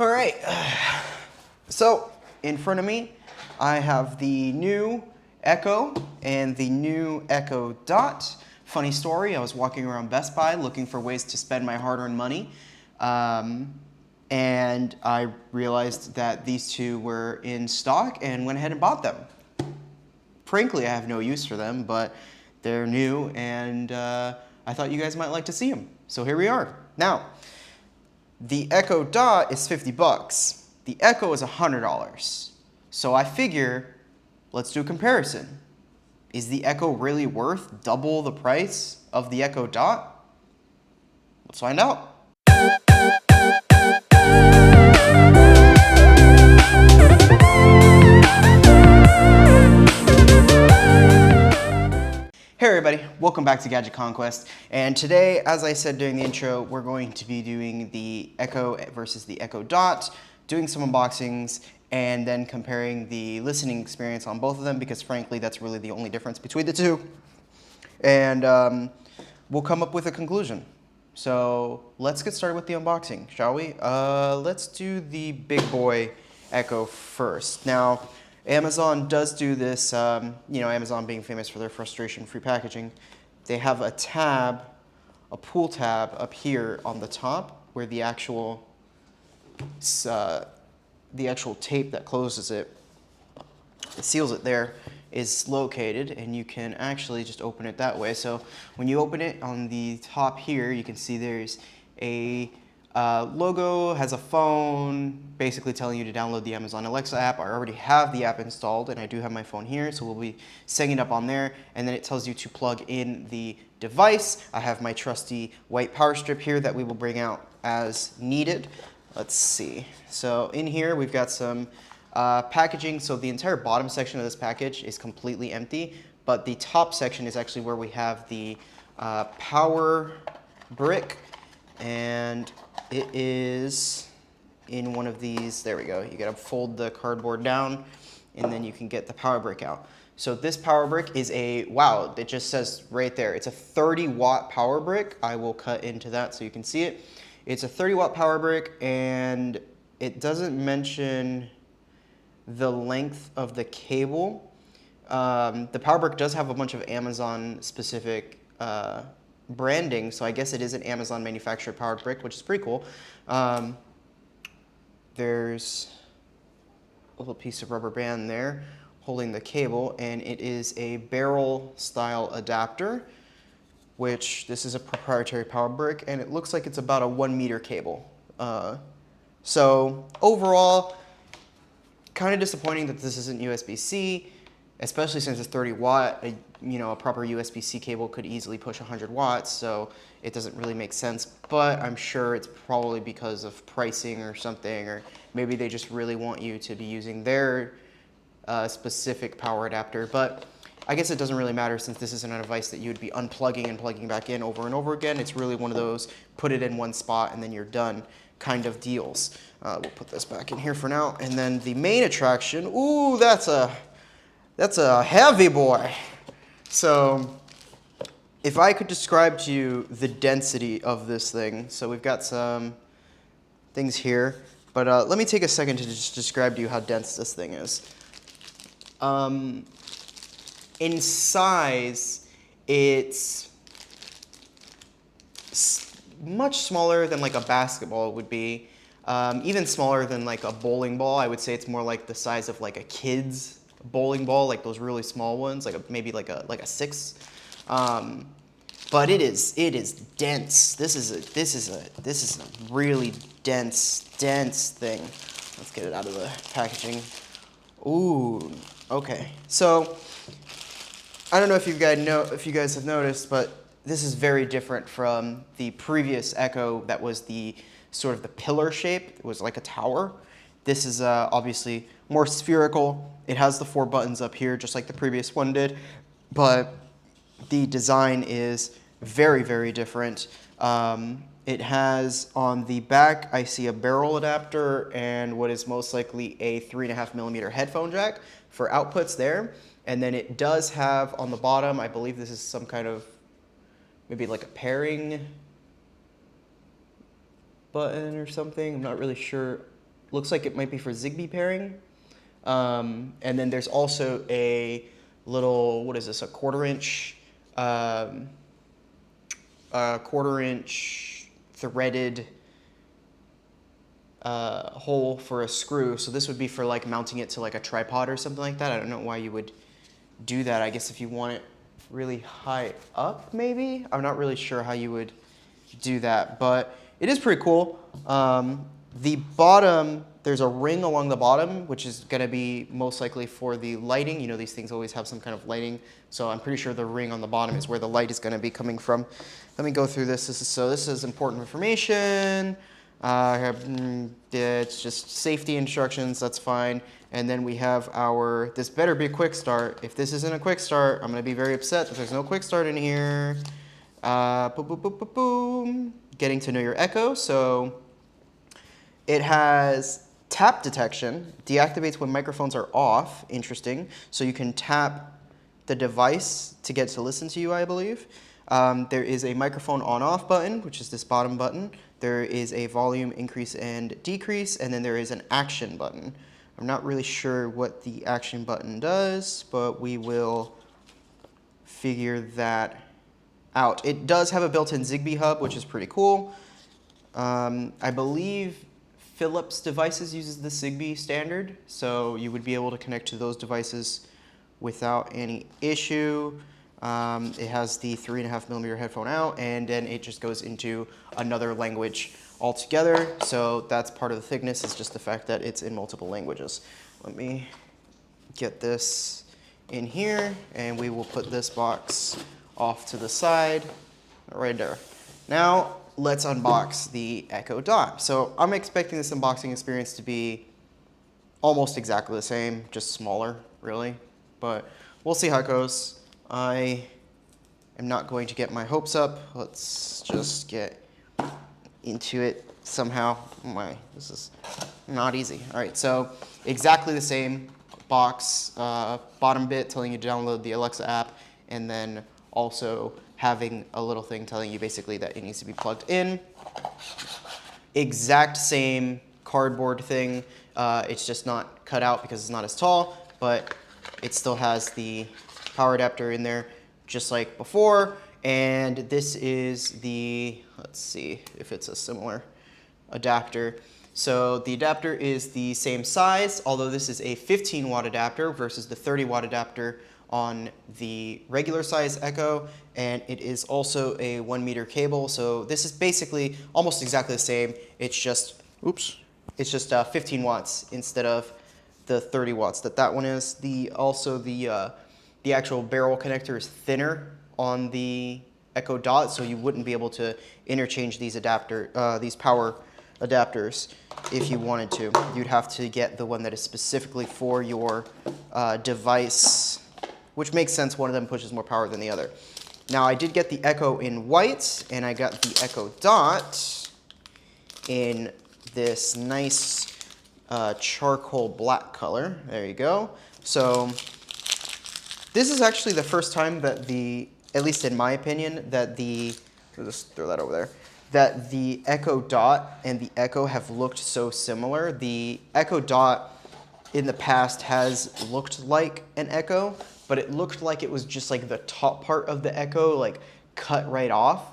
All right, so in front of me, I have the new Echo and the new Echo Dot. Funny story, I was walking around Best Buy looking for ways to spend my hard-earned money, and I realized that these two were in stock and went ahead and bought them. Frankly, I have no use for them, but they're new and I thought you guys might like to see them. So here we are. Now, the Echo Dot is 50 bucks. The Echo is $100. So I figure, let's do a comparison. Is the Echo really worth double the price of the Echo Dot? Let's find out. Hey everybody, welcome back to Gadget Conquest. And today, as I said during the intro, we're going to be doing the Echo versus the Echo Dot, doing some unboxings, and then comparing the listening experience on both of them, because frankly, that's really the only difference between the two. And we'll come up with a conclusion. So let's get started with the unboxing, shall we? Let's do the big boy Echo first. Now, Amazon does do this, Amazon being famous for their frustration-free packaging. They have a tab, a pull tab up here on the top where the actual tape that closes it, seals it there, is located, and you can actually just open it that way. So when you open it on the top here, you can see there's a logo, has a phone, basically telling you to download the Amazon Alexa app. I already have the app installed, and I do have my phone here, so we'll be setting it up on there. And then it tells you to plug in the device. I have my trusty white power strip here that we will bring out as needed. Let's see. So in here, we've got some packaging. So the entire bottom section of this package is completely empty, but the top section is actually where we have the power brick, and it is in one of these. There we go. You gotta fold the cardboard down, and then you can get the power brick out. So this power brick is wow, it just says right there, it's a 30-watt power brick. I will cut into that so you can see it. It's a 30-watt power brick, and it doesn't mention the length of the cable. The power brick does have a bunch of Amazon-specific branding, so I guess it is an Amazon manufactured power brick, which is pretty cool. There's a little piece of rubber band there holding the cable, and it is a barrel style adapter, which this is a proprietary power brick, and it looks like it's about a 1 meter cable. So overall, kind of disappointing that this isn't USB-C, especially since it's 30 watt. A proper USB-C cable could easily push 100 watts, so it doesn't really make sense. But I'm sure it's probably because of pricing or something, or maybe they just really want you to be using their specific power adapter. But I guess it doesn't really matter, since this isn't a device that you would be unplugging and plugging back in over and over again. It's really one of those put it in one spot and then you're done kind of deals. We'll put this back in here for now. And then the main attraction, ooh, that's a heavy boy. So if I could describe to you the density of this thing, so we've got some things here, but let me take a second to just describe to you how dense this thing is. In size, it's much smaller than like a basketball would be, even smaller than like a bowling ball. I would say it's more like the size of like a kid's bowling ball, like those really small ones, maybe like a 6. But it is dense. This is a really dense thing. Let's get it out of the packaging. Ooh, okay. So I don't know if you guys have noticed, but this is very different from the previous Echo that was the sort of the pillar shape. It was like a tower. This is obviously more spherical. It has the 4 buttons up here, just like the previous one did, but the design is very, very different. It has on the back, I see a barrel adapter and what is most likely a 3.5mm headphone jack for outputs there. And then it does have on the bottom, I believe this is some kind of, maybe like a pairing button or something. I'm not really sure looks like it might be for Zigbee pairing. And then there's also a little, what is this, a quarter-inch threaded hole for a screw. So this would be for like mounting it to like a tripod or something like that. I don't know why you would do that. I guess if you want it really high up, maybe? I'm not really sure how you would do that, but it is pretty cool. The bottom, there's a ring along the bottom, which is gonna be most likely for the lighting. You know, these things always have some kind of lighting. So I'm pretty sure the ring on the bottom is where the light is gonna be coming from. Let me go through this. This is important information. It's just safety instructions, that's fine. And then we have this better be a quick start. If this isn't a quick start, I'm gonna be very upset that there's no quick start in here. Boom, boom, boom, boom, boom. Getting to know your Echo. So it has tap detection, deactivates when microphones are off, interesting. So you can tap the device to get to listen to you, I believe. There is a microphone on-off button, which is this bottom button. There is a volume increase and decrease, and then there is an action button. I'm not really sure what the action button does, but we will figure that out. It does have a built-in Zigbee hub, which is pretty cool. I believe Philips devices uses the Zigbee standard, so you would be able to connect to those devices without any issue. It has the 3.5mm headphone out, and then it just goes into another language altogether. So that's part of the thickness, is just the fact that it's in multiple languages. Let me get this in here, and we will put this box off to the side, right there. Now, let's unbox the Echo Dot. So I'm expecting this unboxing experience to be almost exactly the same, just smaller, really. But we'll see how it goes. I am not going to get my hopes up. Let's just get into it somehow. This is not easy. All right, so exactly the same box, bottom bit telling you to download the Alexa app, and then also having a little thing telling you basically that it needs to be plugged in. Exact same cardboard thing. It's just not cut out because it's not as tall, but it still has the power adapter in there just like before. And this is the, let's see if it's a similar adapter. So the adapter is the same size, although this is a 15-watt adapter versus the 30-watt adapter on the regular size Echo, and it is also a 1-meter cable. So this is basically almost exactly the same. It's just, it's just 15 watts instead of the 30 watts that one is. The actual barrel connector is thinner on the Echo Dot, so you wouldn't be able to interchange these power adapters if you wanted to. You'd have to get the one that is specifically for your device, which makes sense. One of them pushes more power than the other. Now, I did get the Echo in white, and I got the Echo Dot in this nice charcoal black color. There you go. So this is actually the first time that at least in my opinion, that I'll just throw that over there, that the Echo Dot and the Echo have looked so similar. The Echo Dot in the past has looked like an Echo, but it looked like it was just like the top part of the Echo, like cut right off.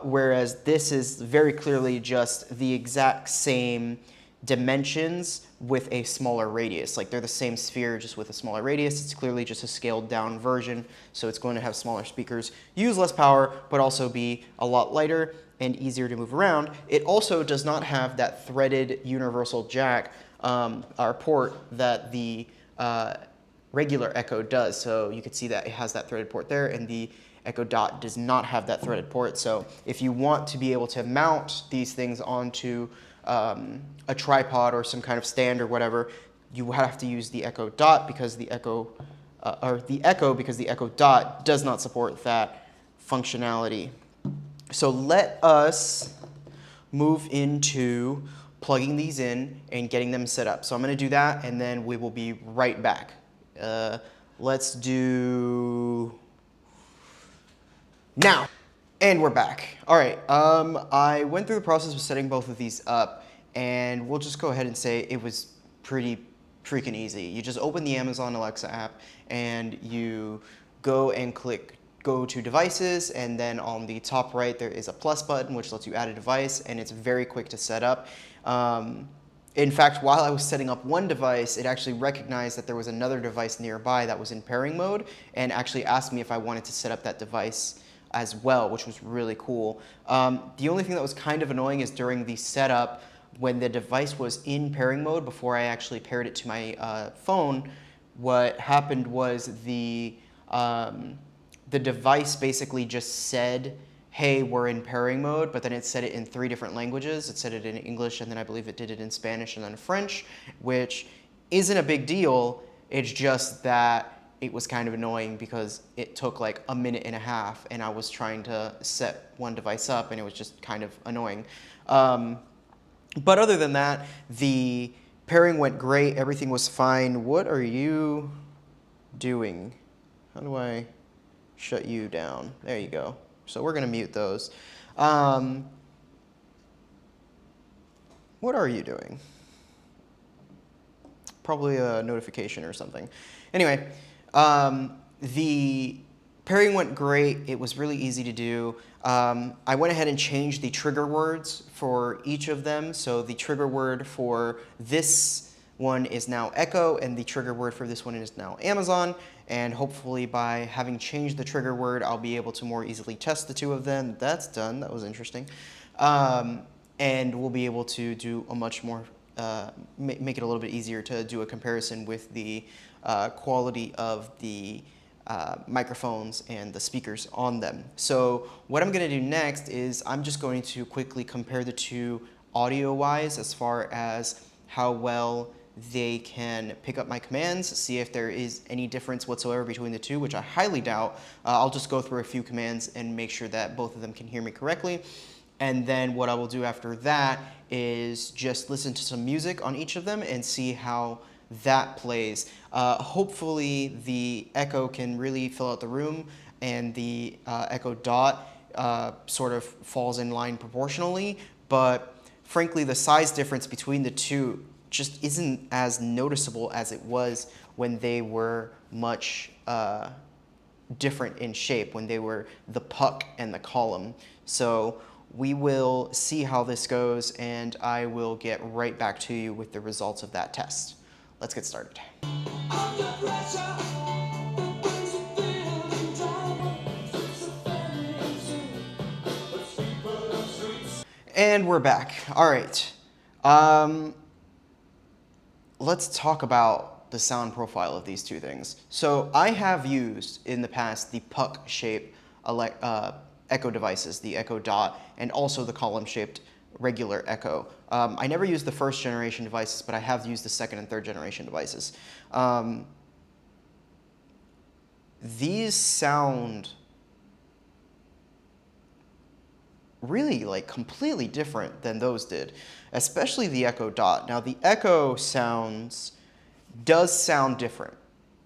Whereas this is very clearly just the exact same dimensions with a smaller radius. Like they're the same sphere, just with a smaller radius. It's clearly just a scaled down version, so it's going to have smaller speakers, use less power, but also be a lot lighter and easier to move around. It also does not have that threaded universal jack or port that the regular Echo does. So you can see that it has that threaded port there, and the Echo Dot does not have that threaded port. So if you want to be able to mount these things onto a tripod or some kind of stand or whatever, you have to use the Echo Dot because the Echo Dot does not support that functionality. So let us move into plugging these in and getting them set up. So I'm going to do that, and then we will be right back. Let's do now. And we're back. All right, I went through the process of setting both of these up, and we'll just go ahead and say it was pretty freaking easy. You just open the Amazon Alexa app and you go and click go to devices, and then on the top right there is a plus button which lets you add a device, and it's very quick to set up. In fact, while I was setting up one device, it actually recognized that there was another device nearby that was in pairing mode and actually asked me if I wanted to set up that device as well, which was really cool. The only thing that was kind of annoying is during the setup, when the device was in pairing mode before I actually paired it to my phone, what happened was the device basically just said, hey, we're in pairing mode, but then it said it in 3 different languages. It said it in English, and then I believe it did it in Spanish and then French, which isn't a big deal. It's just that it was kind of annoying because it took like a minute and a half, and I was trying to set one device up, and it was just kind of annoying. But other than that, the pairing went great. Everything was fine. What are you doing? How do I shut you down? There you go. So we're going to mute those. What are you doing? Probably a notification or something. Anyway, the pairing went great. It was really easy to do. I went ahead and changed the trigger words for each of them. So the trigger word for this one is now Echo, and the trigger word for this one is now Amazon. And hopefully by having changed the trigger word, I'll be able to more easily test the 2 of them. That's done. That was interesting. And we'll be able to do a much more, make it a little bit easier to do a comparison with the quality of the microphones and the speakers on them. So what I'm going to do next is I'm just going to quickly compare the 2 audio-wise as far as how well they can pick up my commands, see if there is any difference whatsoever between the 2, which I highly doubt. I'll just go through a few commands and make sure that both of them can hear me correctly. And then what I will do after that is just listen to some music on each of them and see how that plays. Hopefully the Echo can really fill out the room, and the Echo Dot sort of falls in line proportionally, but frankly the size difference between the 2 just isn't as noticeable as it was when they were much different in shape, when they were the puck and the column. So we will see how this goes, and I will get right back to you with the results of that test. Let's get started. And we're back. All right. Let's talk about the sound profile of these 2 things. So I have used in the past the puck-shaped Echo devices, the Echo Dot, and also the column-shaped regular Echo. I never used the 1st generation devices, but I have used the 2nd and 3rd generation devices. These sound really like completely different than those did, especially the Echo Dot. Now the Echo does sound different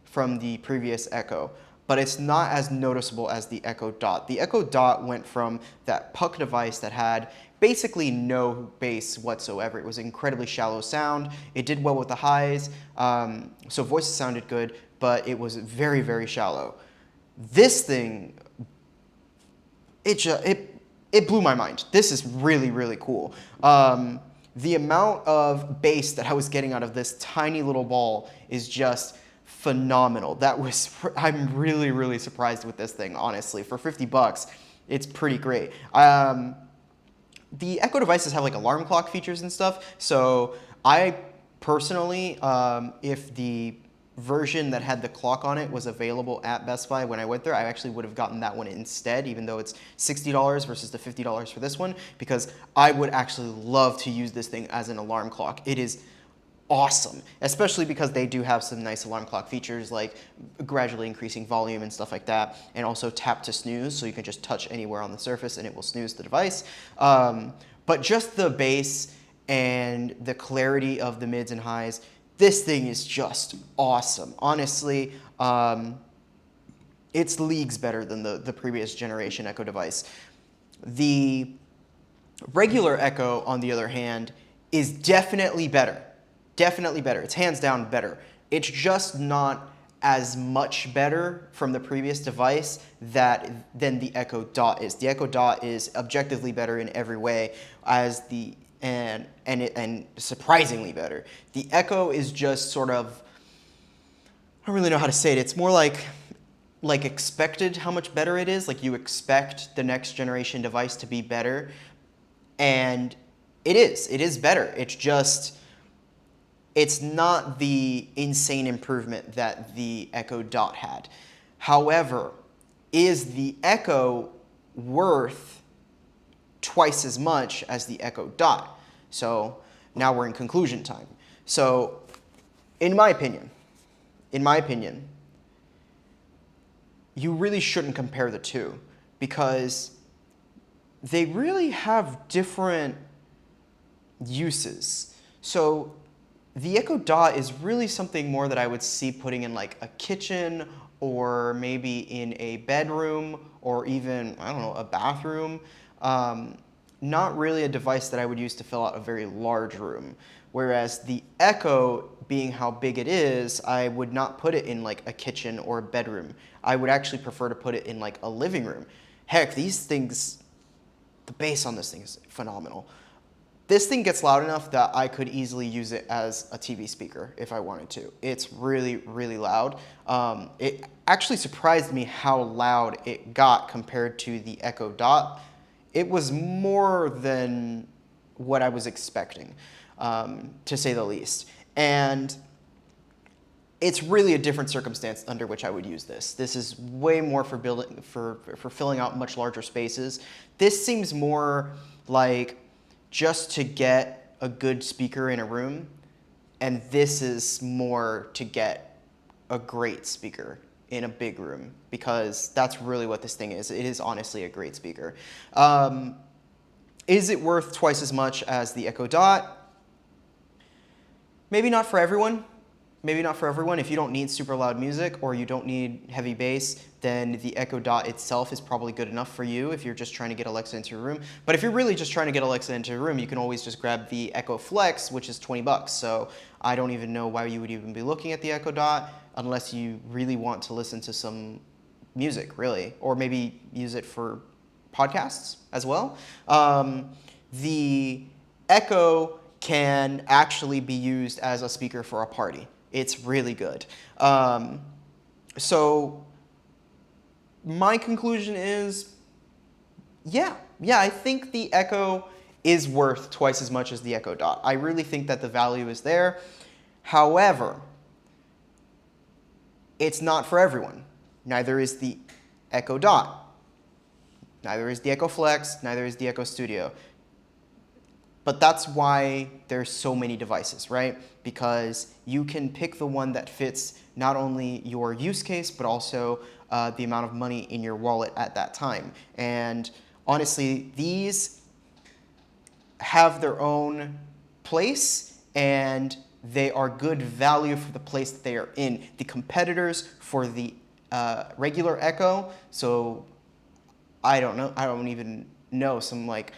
from the previous Echo, but it's not as noticeable as the Echo Dot. The Echo Dot went from that puck device that had basically no bass whatsoever. It was incredibly shallow sound. It did well with the highs, so voices sounded good, but it was very, very shallow. This thing, it blew my mind. This is really, really cool. The amount of bass that I was getting out of this tiny little ball is just phenomenal. I'm really, really surprised with this thing, honestly. For 50 bucks, it's pretty great. The Echo devices have like alarm clock features and stuff, so I personally, if the version that had the clock on it was available at Best Buy when I went there, I actually would have gotten that one instead, even though it's $60 versus the $50 for this one, because I would actually love to use this thing as an alarm clock. It is awesome, especially because they do have some nice alarm clock features like gradually increasing volume and stuff like that, and also tap to snooze, so you can just touch anywhere on the surface and it will snooze the device. But just the bass and the clarity of the mids and highs, this thing is just awesome. Honestly, it's leagues better than the previous generation Echo device. The regular Echo, on the other hand, is definitely better. Definitely better. It's hands down better. It's just not as much better from the previous device than the Echo Dot is. The Echo Dot is objectively better in every way, and surprisingly better. The Echo is just sort of, I don't really know how to say it. It's more like expected how much better it is. Like you expect the next generation device to be better, and it is. It is better. It's just, it's not the insane improvement that the Echo Dot had. However, is the Echo worth twice as much as the Echo Dot? So now we're in conclusion time. So in my opinion, you really shouldn't compare the two because they really have different uses. So the Echo Dot is really something more that I would see putting in like a kitchen or maybe in a bedroom or even, I don't know, a bathroom. Not really a device that I would use to fill out a very large room. Whereas the Echo, being how big it is, I would not put it in like a kitchen or a bedroom. I would actually prefer to put it in like a living room. Heck, these things, the bass on this thing is phenomenal. This thing gets loud enough that I could easily use it as a TV speaker if I wanted to. It's really, really loud. It actually surprised me how loud it got compared to the Echo Dot. It was more than what I was expecting, to say the least. And it's really a different circumstance under which I would use this. This is way more for building, for filling out much larger spaces. This seems more like just to get a good speaker in a room, and this is more to get a great speaker in a big room, because that's really what this thing is. It is honestly a great speaker. Is it worth twice as much as the Echo Dot? Maybe not for everyone. Maybe not for everyone. If you don't need super loud music or you don't need heavy bass, then the Echo Dot itself is probably good enough for you if you're just trying to get Alexa into your room. But if you're really just trying to get Alexa into your room, you can always just grab the Echo Flex, which is 20 bucks. So I don't even know why you would even be looking at the Echo Dot unless you really want to listen to some music, really, or maybe use it for podcasts as well. The Echo can actually be used as a speaker for a party. It's really good. So my conclusion is, yeah, I think the Echo is worth twice as much as the Echo Dot. I really think that the value is there. However, it's not for everyone. Neither is the Echo Dot. Neither is the Echo Flex. Neither is the Echo Studio. But that's why there's so many devices, right? Because you can pick the one that fits not only your use case, but also the amount of money in your wallet at that time. And honestly, these have their own place, and they are good value for the place that they are in. The competitors for the regular Echo, so I don't even know, some like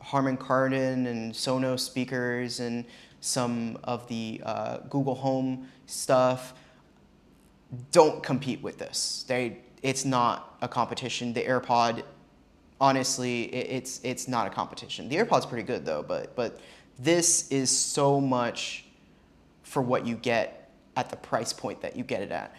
Harman Kardon and Sonos speakers and some of the Google Home stuff don't compete with this. It's not a competition. The AirPod, honestly, it's not a competition. The AirPod's pretty good though, but this is so much for what you get at the price point that you get it at.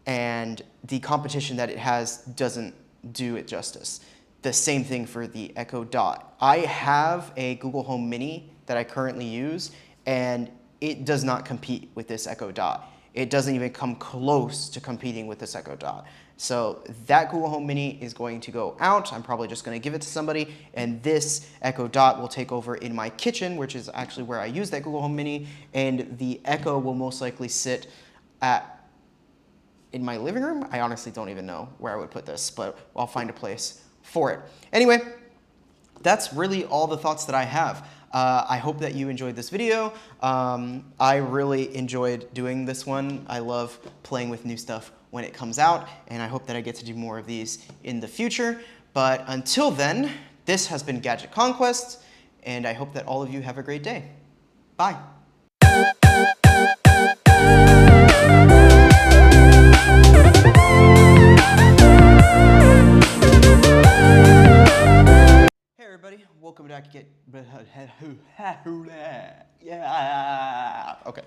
And the competition that it has doesn't do it justice. The same thing for the Echo Dot. I have a Google Home Mini that I currently use, and it does not compete with this Echo Dot. It doesn't even come close to competing with this Echo Dot. So that Google Home Mini is going to go out. I'm probably just going to give it to somebody, and this Echo Dot will take over in my kitchen, which is actually where I use that Google Home Mini, and the Echo will most likely sit in my living room. I honestly don't even know where I would put this, but I'll find a place for it. Anyway, that's really all the thoughts that I have. I hope that you enjoyed this video. I really enjoyed doing this one. I love playing with new stuff when it comes out, and I hope that I get to do more of these in the future. But until then, this has been Gadget Conquest, And I hope that all of you have a great day. Bye. Hey everybody, welcome back. Yeah. Okay.